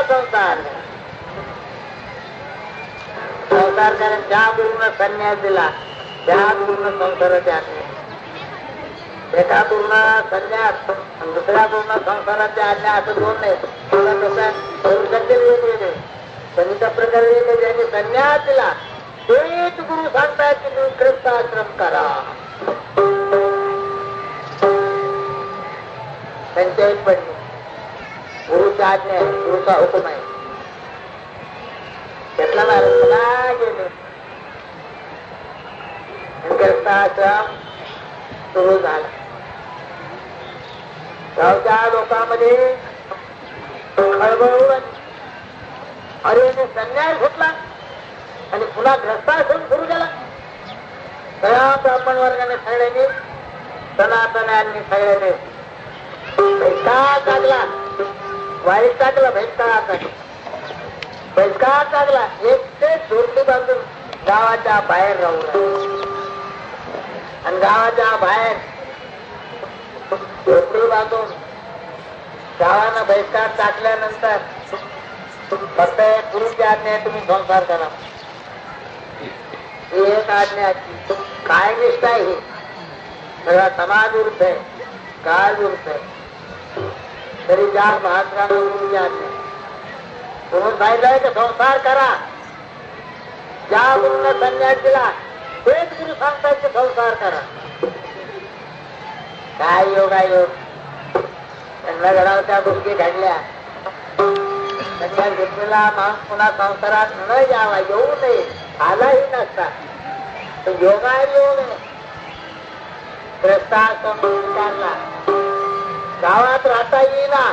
संसार संसार कारण ज्या गुरुनं संन्यास दिला त्या गुरुनं संसार त्याग एका पूर्ण संन्यास दुसऱ्या पूर्ण संसाराच्या आज्ञा असं दोन नाही वेगवेगळे पण त्या प्रकारे ज्यांनी संन्यास दिला तेच गुरु सांगतात की तुम्ही गृहस्थाश्रम करा. त्यांच्याही पडली गुरुच्या आज्ञा आहे, गुरुचा हुकुम आहे. घेतला महाराज गेले गृहस्थाश्रम सुरू झाला. गावच्या लोकांमध्ये खळबळ अरे संन्यास घेतला आणि पुन्हा ग्रस्ताश्रम सुरू केला. सगळ्या ब्राह्मण वर्गाने सगळ्यांनी सनातन्यांनी सगळ्याने बहिष्कार टाकला. वाईट टाकला, बहिष्कार टाकला, बहिष्कार टाकला. एक ते झोपडी बांधून गावाच्या बाहेर राहू लागला आणि गावाच्या बाहेर झोपडी बांधून गावानं बहिष्कार टाकल्यानंतर फक्त गुरुची आज्ञा तुम्ही संसार करा. ही एक आज्ञा काय निष्ठा आहे ही सगळा समाज विरुद्ध आहे, काळ विरुद्ध आहे. तरी ज्या महात्मानं गुरुची आज्ञा म्हणून सांगितलंय की संसार करा. ज्या गुरुनं संन्यास दिला तेच गुरु सांगतायत की संसार करा. काय योग आहे योग. त्यांना घडावच्या गोष्टी घडल्या. संन्यास घेतलेला माणूस पुन्हा संसारात न यावा, येऊ नये, आलाही नसता. योगा योग ग्रस्ताश्रमला गावात राहता येईना.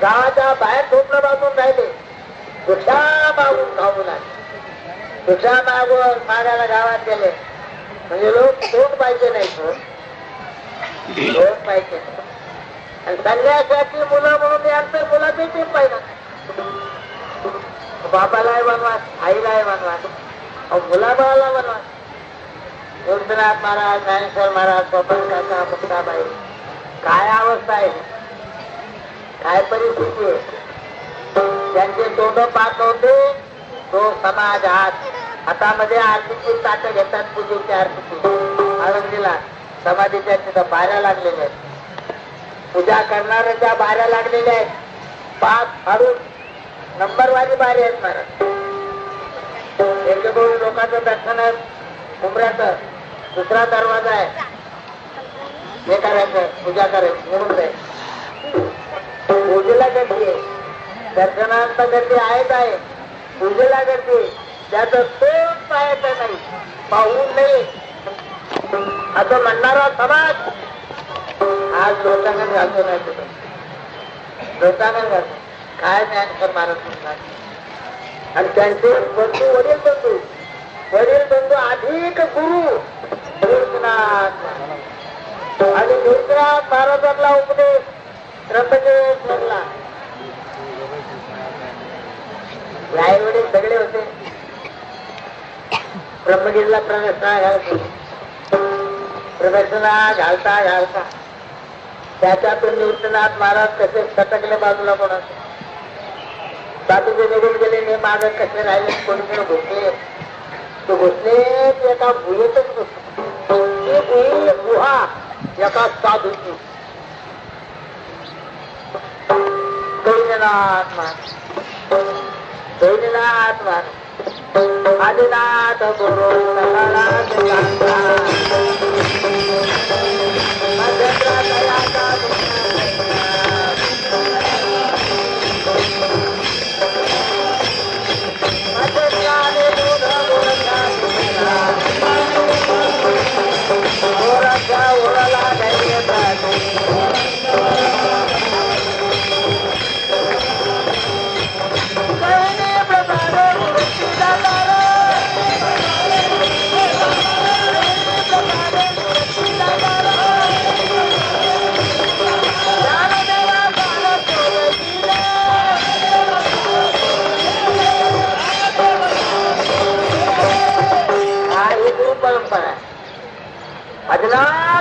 गावाच्या बाहेर झोपडं बांधून राहिले. भिक्षा मागून खाऊ लागले. भिक्षा मागून मागायला गावात गेले म्हणजे लोक तोंड पाहिजे नाही, तोंड पाहिजे. आणि संन्यासाची मुलं म्हणून यांचं मुलं देते पाहिजे. बापालाही बनवास, आईलाही बनवास, मुलाबाळाला बनवास. योगनाथ महाराज, ज्ञानेश्वर महाराज, स्वपन काका, मुक्ताबाई, काय अवस्था आहे, काय परिस्थिती आहे. त्यांचे तोंड पाहत होते तो समाज हातामध्ये आरतीची ताटं घेतात, पूजेची आरतीची आळंदीला समाधीच्या तिथं बाऱ्या लागलेल्या आहेत. पूजा करणाऱ्याच्या बाऱ्या लागलेल्या आहेत. 5 फाडून नंबरवाली बारी आहेत महाराज. एक दोन लोकांचं दर्शन उमऱ्याचं दुसरा दरवाजा आहे. हे करायचं, पूजा करायची म्हणून जाईल. पूजेला गर्दी आहे, दर्शनांत गर्दी आहेच आहे, पूजेला गर्दी. त्याचं तोंड पाहायचं नाही, पाहून नाही असं म्हणणारा समाज आज लोकांना घालतो नाही. तिथं लोकांना घालतो काय ज्ञानेश्वर महाराज म्हणतात. आणि त्यांचे बंधू, वडील बंधू अधिक गुरु निवृत्तीनाथ आणि निवृत्तीनाथ महाराजांना उपदेश त्र्यंबकेश म्हणला. आई वडील सगळे होते. ब्रह्मगिरीला प्रदक्षिणा घालता त्याच्यातून निवृत्तीनाथ महाराज कसे सटकले बाजूला कोणाचे बाजूचे निघून गेले. ने माग कसे राहिले, कोणीकडे घुसले. तो घुसले एका गुहेतच घुसले. गुहा एका साधूची. गैनीनाथ महाराज, गैनीनाथ महाराज आदिनाथ गुरु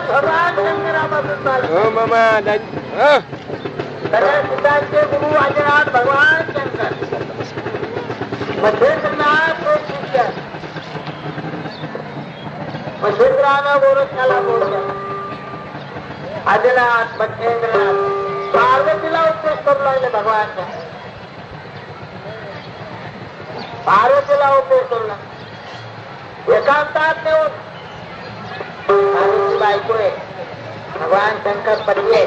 भगवान शंकरापासून सगळ्या सिद्धांचे गुरु आदिनाथ भगवान शंकर, महेंद्रनाथ तो शिष्य, महेंद्रानं गोरक्षाला बोलल्या, आदिनाथ महेंद्रनाथ पार्वतीला उपदेश करू लागले भगवान. पार्वतीला उपदेश करू लागले एकांतात नेऊन. बायको आहे, भगवान शंकर पती आहे,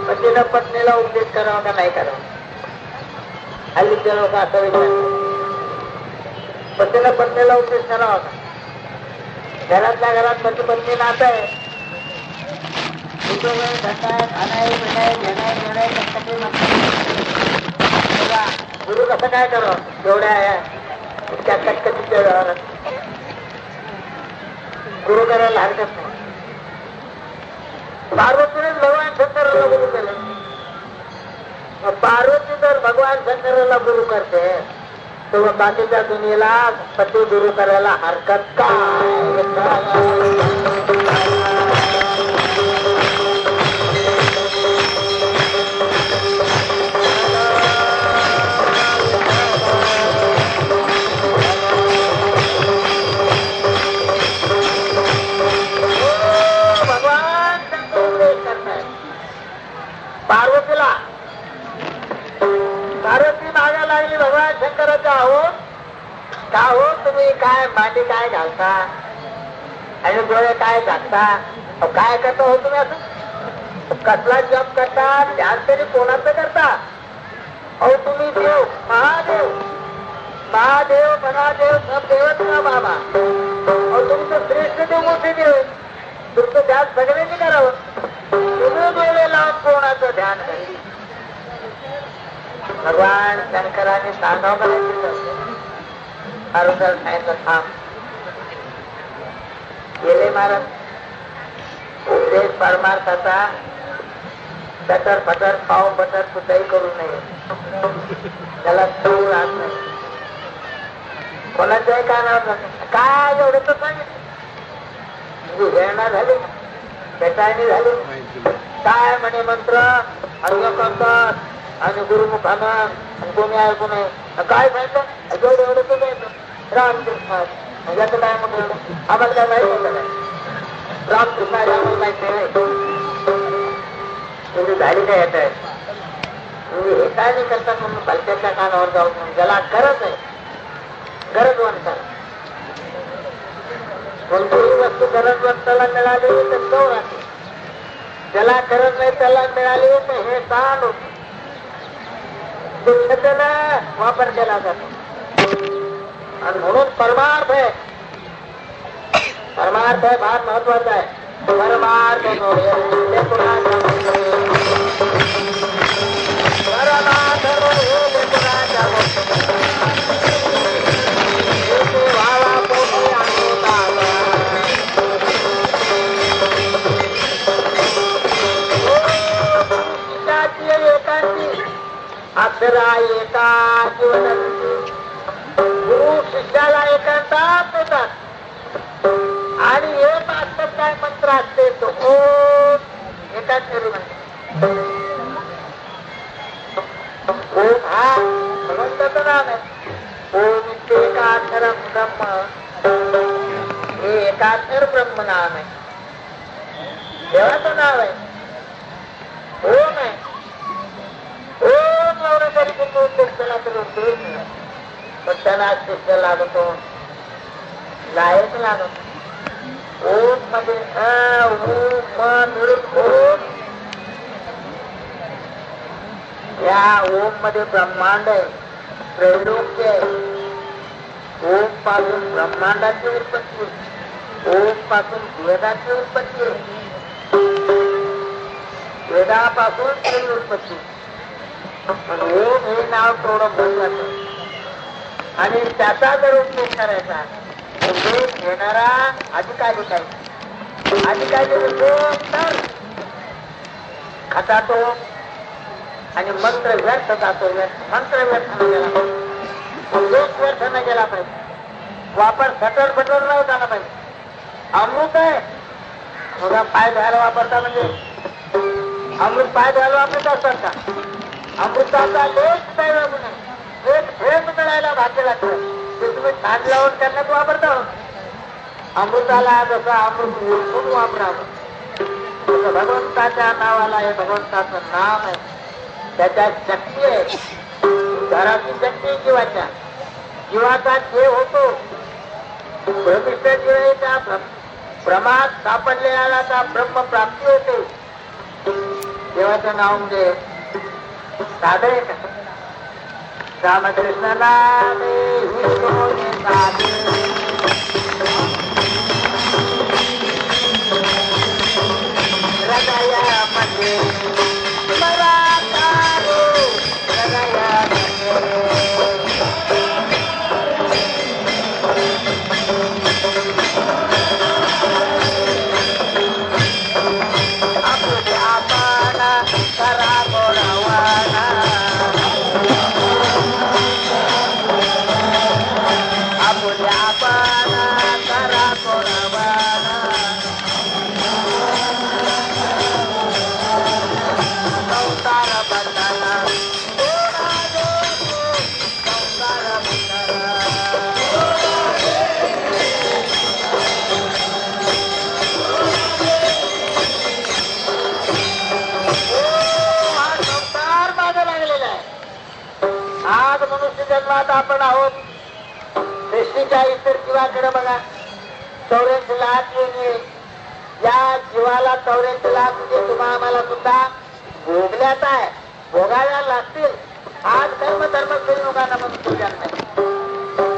पतीला पत्नीला उपदेश करावा का नाही करावा. हल्लीचे लोक असं विचारतात, पतीला पत्नीला उपदेश करावा का. घरातल्या घरात पती पत्नी नातं आहे, गुरु कसं काय करावं एवढ्या इतक्या कटकटीच्या व्यवहारात. गुरु करायला हरकत नाही. पार्वतीनेच भगवान शंकराला गुरु केलं. पार्वती जर भगवान शंकराला गुरु करते तर मग बाकीच्या दुनियेला पती गुरु करायला हरकत काय. पार्वतीला पार्वती मागा लागली भगवान शंकराच्या. हो का हो, तुम्ही काय मांडी काय घालता आणि डोळे काय झाकता, काय करता हो तुम्ही. असं कसला जप करता, ध्यान तरी कोणाचं करता. अहो तुम्ही देव, महादेव, महादेव मनादेव सब देवच ना बाबा. अहो तुमचं श्रेष्ठ देव, मोठे देव, तुमचं ध्यान सगळ्यांनी करावं. तुम्ही डोळे लावून कोणाचं ध्यान करेल. भगवान शंकराने सांगावं का नाही, अरुदर सांगितलं थांब. गेले महाराज उपदेश परमार्थाचा चटर फटर पाव बटर कुठेही करू नये, त्याला चूळ राहत नाही. कोणाच्याही कानावर काय एवढं तर सांगितलं. म्हणजे वेळणा झाली, बेटायनी झाली. काय म्हणे मंत्र अर्घ करतात आणि गुरुमुखानं कोणी ऐकू नये. काय सांगितलं जेवढं एवढं तर द्यायचं रामकृष्ण. याचं काय म्हटलं एवढं आम्हाला काय माहिती होतं काय. रामकृष्ण आम्हाला माहिती आहे एवढी झाली काय येत आहे. म्हणजे हे काय नाही करतात म्हणून भलत्याच्या कानावर जाऊन म्हणून ज्याला गरज आहे, गरजवंताला कोणतीही वस्तू गरजवंताला मिळाली तर चव राहते, ज्याला गरज नाही त्याला मिळाली तर हे ताण होते. दुष्टतेनं वापर केला जातो. आणि म्हणून परमार्थ आहे, परमार्थ आहे फार महत्वाचा आहे. परमार्थ अक्षरा एका गुरु शिष्याला एकांतात होतात आणि एक असतात काय मंत्र असते तो ओम एकाक्षरी म्हणते. ओम हा भगवंताचं नाम आहे. ओम एकाक्षरम ब्रह्म, हे एकाक्षर ब्रह्म नाम आहे, देवाचं नाव आहे. ओम आहे. ओम एवढं तरी केला तर पण त्यांना शिष्य लागतो, लायक लागतो. ओम मध्ये ओम, या ओम मध्ये ब्रह्मांड आहे, त्रैलोक्य आहे. ओम पासून ब्रह्मांडाची उत्पत्ती, ओम पासून वेदाची उत्पत्ती, वेदापासून तरी उत्पत्ती. ओम हे नाव थोडं महत्वाचं आणि त्याचा जर उपयोग करायचा उपयोग घेणारा अधिकारी काही अधिकारी उपयोग तर खातो आणि मंत्र व्यर्थ जातो. मंत्र व्यर्थ न गेला पाहिजे, उपयोग व्यर्थ न गेला पाहिजे, वापर सटर बटर न झाला पाहिजे. अमृत आहे बघा, पाय धुवायला वापरता म्हणजे अमृत पाय घालू अमृत असतात का? अमृताचा लेख दैव म्हणून एक थेंब मिळायला भाग्य लागतं ते तुम्ही छान लावून करण्यात वापरता. अमृताला जसं अमृत ओळखून वापरावं तसं भगवंताच्या नावाला हे भगवंताचं नाम आहे. त्याच्या शक्ती आहे. घराची शक्ती जीवाच्या जीवाचा जे होतो भ्रमिष्ठ जीव आहे त्या भ्रमात सापडलेला त्या ब्रह्म प्राप्ती होते. देवाचं नाव म्हणजे साधं आहे का? रामकृष्ण नामे विष्णूने साधे हृदयामध्ये मराठारो हृदयामध्ये आपल्या आपणा करा बोलावाना आपल्या आपणा करा बोलावाना संसार बंधना संसार बंधना हा संसार मागे लागलेला आहे. आज मनुष्य जन्मात आपण आहोत. सृष्टीच्या इतर जीवाकडे बघा. 84 लाख येणे या जीवाला 84 लाख म्हणजे तुम्हा आम्हाला सुद्धा भोगल्यात आहे. भोगायला लागतील. आज धर्म लोकांना मनुष्य जन्म आहे.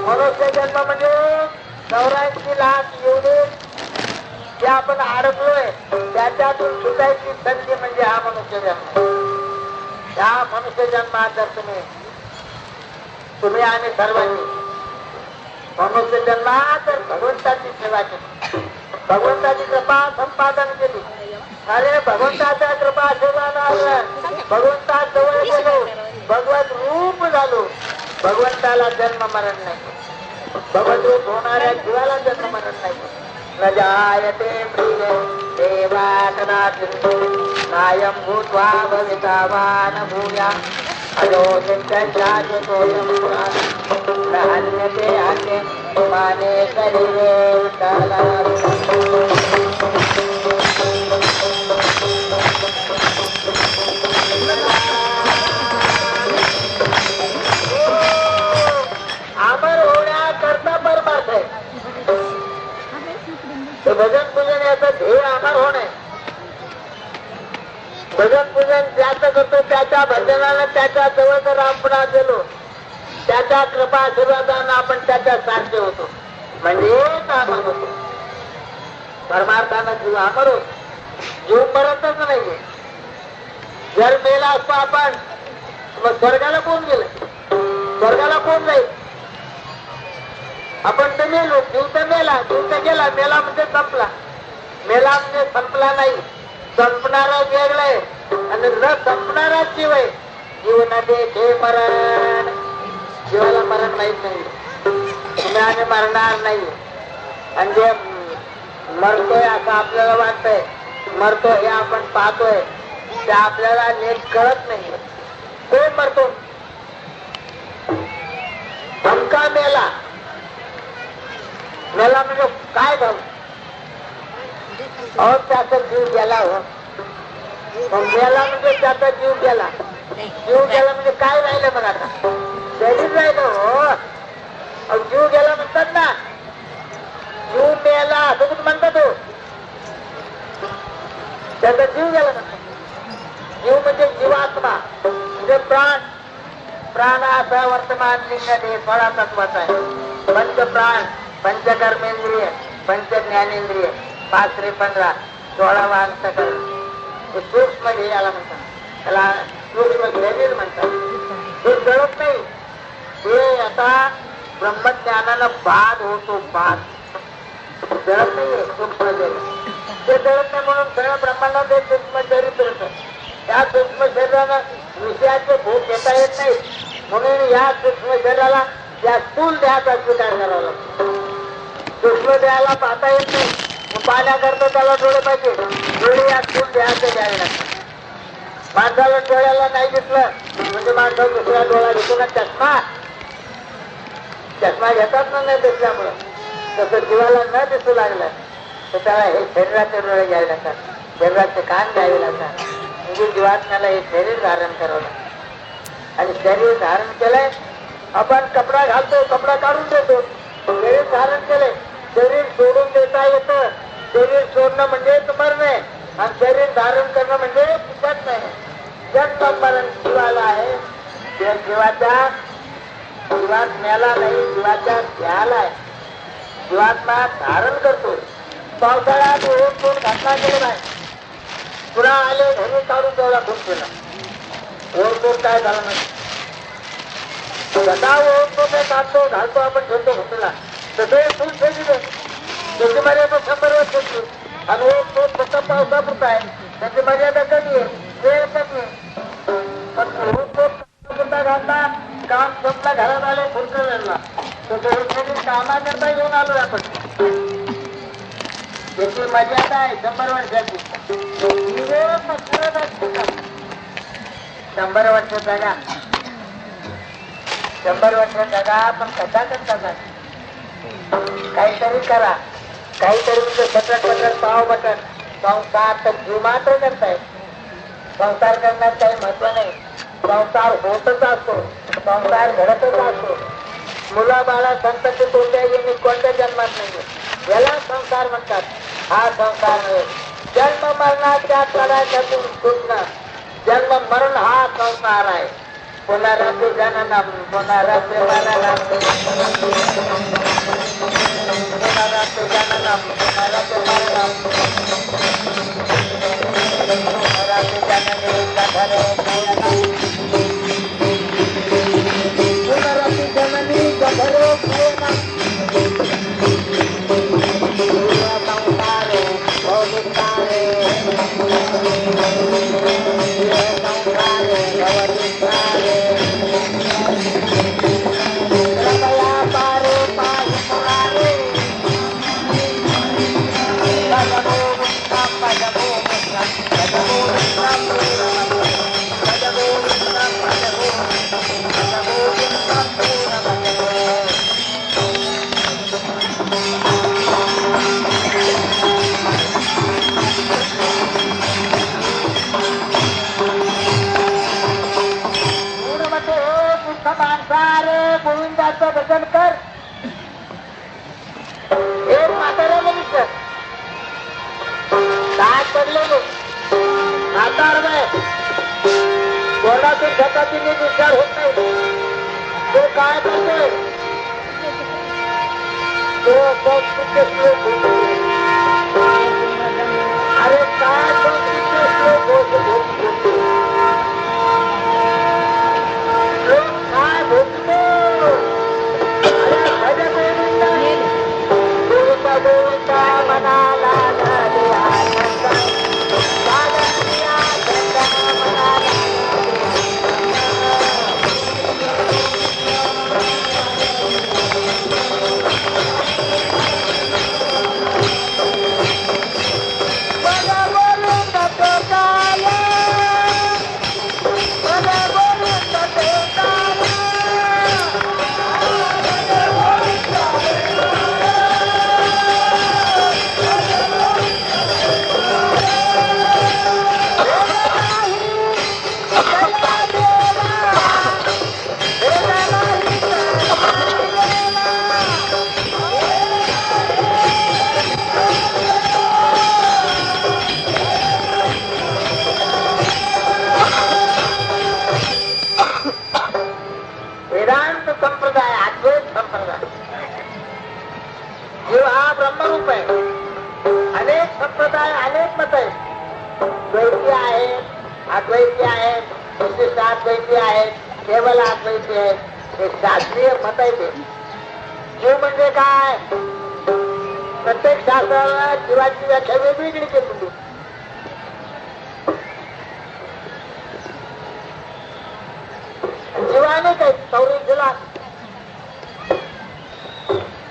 मनुष्य जन्म म्हणजे 84 लाख एवढे जे आपण अडकलोय त्याच्यातून सुटायची संधी म्हणजे हा मनुष्य जन्म. त्या मनुष्य जन्मात जर तुम्ही आणि सर्वांनी मनुष्य जन्मात तर भगवंताची सेवा केली, भगवंताची कृपा संपादन केली. अरे भगवंताच्या कृपा सेवाला भगवंता जवळ गेलो, भगवत रूप झालो. भगवंताला जन्म मरण नाही. भगवत रूप होणाऱ्या जीवाला जन्म मरण नाही. न जायते प्रिय देवा कदाचित् नायं भूत्वा भवितावान भूया अजो नित्यशाश्वतोऽयं पुराणः न हन्यते हन्ये माने शरीरे अमर होण्याकरता परमार्थ आहे. भजन पूजन याचं ध्येय अमर होणे. भजन पूजन ज्याचं करतो त्याच्या भजनाला त्याच्या जवळ जर आपण गेलो त्याच्या कृपा आशीर्वादानं आपण त्याच्या सारखे होतो म्हणजे अमर होतो. परमार्थानं जीव अमर होतो. जीव मरतच नाहीये. जर मेला असतो आपण मग स्वर्गाला कोण गेलं? स्वर्गाला कोण जाईल? आपण तर मेलो. जीव तर मेला, जीव तर गेला. मेला म्हणजे संपला. मेला म्हणजे संपला नाही. संपणारा वेगळा आहे आणि न संपणारा जीव आहे. जीव न देखे मरण. जीवाला मरण माहित नाही. तुम्ही आणि मरणार नाही. आणि जे मरतोय असं आपल्याला वाटतंय, मरतो हे आपण पाहतोय ते आपल्याला नीट कळत नाही. कोण मरतो? धमका मेला. मेला म्हणजे काय झालं? अहो त्याचा जीव गेला. हो मेला म्हणजे त्याचा जीव गेला. जीव गेला म्हणजे काय राहिलं बघा आता? शरीर राहिलं. हो जीव गेला म्हणतात ना. जीव मेला असं कुठं म्हणतात हो? त्याचा जीव गेला म्हणतात. जीव म्हणजे जीवात्मा म्हणजे प्राण. प्राण असा वर्तमान लिंग हे 16 तत्वाचा आहे. पंच प्राण, पंचकर्मेंद्रिय, पंच ज्ञानेंद्रिय, 5 × 15, 16 अंतःकरण. सूक्ष्म ध्येयाला म्हणतात. त्याला सूक्ष्म शरीर म्हणतात. हे कळत नाही. ते आता ब्रह्मज्ञानानं बाद होतो. बाद जळत नाहीये सूक्ष्म शरीर. ते जळत नाही म्हणून सगळं ब्रह्मांडात ते सूक्ष्म शरीर फिरतं. त्या सूक्ष्म शरीरानं विषयाचे भोग घेता येत नाही म्हणून या सूक्ष्म शरीराला या स्थूल देहाचा स्वीकार करावा लागतो. सूक्ष्म देहाला पाहता येत नाही. पाहण्याकरता त्याला डोळे पाहिजे. डोळे या स्थूल देहाचे द्यावे लागतात. माणसाला डोळ्याला नाही दिसलं म्हणजे माणसाला दुसऱ्या डोळा घेतो ना चष्मा. चष्मा घेतात ना नाही दिसल्यामुळं. तसं जीवाला न दिसू लागलं तर त्याला हे शरीराचे डोळे घ्यावे लागतात, शरीराचे कान घ्यावे लागतात. म्हणजे जीवात्म्याला हे शरीर धारण करावं लागतं. आणि शरीर धारण केलंय, आपण कपडा घालतो, कपडा काढून देतो. शरीर धारण केलंय, शरीर सोडून देता येतं. शरीर सोडणं म्हणजे मरणे आणि शरीर धारण करणं म्हणजे जन्म आहे. जन्म मरण जीवाला आहे. जीवाच्या जीवात्म्याला नाही, जीवाच्या ध्याला आहे. जीवात्मा धारण करतो. पावसाळ्यात ओढून घातला गेला नाही, पुन्हा आले घरी काढून तेवढा खूप केला. ओढतोड काय झालं नाही. गदा ओढतो ते काढतो घालतो आपण ठेवतो घुसला तसे फुल फेकले. त्याची मर्यादा 100 वर्ष होती आणि ओढतोड फक्त पावसापुरता आहे. त्याची मर्यादा कमी आहे, वेळ कमी आहे. पण ओढतोड घालता काम संपला, घरात आले फुलकरला तसं कामाकरता घेऊन आलो आपण. त्याची मर्यादा आहे 100 वर्षाची. 100 वर्ष जगा, 100 वर्ष जगा, पण कसा करता काहीतरी करा, काहीतरी म्हणजे सटक पाव बटन. संसार तर जीव मात्र करताय. संसार करण्यात काही महत्व नाही. संसार होतच असतो, संसार घडतच असतो. मुला बाळा संतती कोणत्या जन्मात नाही, याला संसार म्हणतात. हा संसार नव्हे. जन्म मरणाच्या तडाख्यातून सुटणं, जन्म मरण हा संसार आहे. पुनरपि जननम पुनरपि मरणम पुनरपि जननम पुनरपि मरणम पुनरपि जननी कठरे शयनम पुनरपि जननी कठरे शयनम संसारे भौतिकारे संसारे भवतिकारे कृपया पारे पाहि मुरारे भजगो विष्णम भजगो विष्णम भजगो विष्णम भजगो विष्णम भजगो भजगो विष्णम माणसारे गोविंदाचं भजन कर. एक म्हातारा मनुष्य काय पडलेले म्हातार बाय कोणातून स्वतःची विचार होत नाही. तो काय करतोय, तो अरे काय गोविंदा मनाला अद्वैती आहेत, विशिष्ट अद्वैती आहेत, केवळ अद्वैती आहेत. हे शास्त्रीय मत आहे. ते जीव म्हणजे काय, प्रत्येक शास्त्राला जीवाची व्याख्या वेगवेगळी केली. जीवाने काय चौरी दिला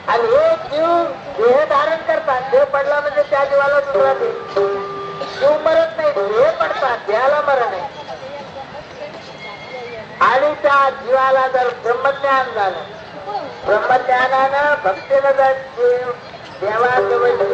आणि हे जीव देह धारण करतात. देह पडला म्हणजे त्या जीवाला दुसरा देह. जीव मरत नाही, हे पडतात, देहाला मरण आहे. आणि त्या जीवाला जर ब्रह्मज्ञान झालं, ब्रह्मज्ञानानं भक्तीनं जर देवाजवळ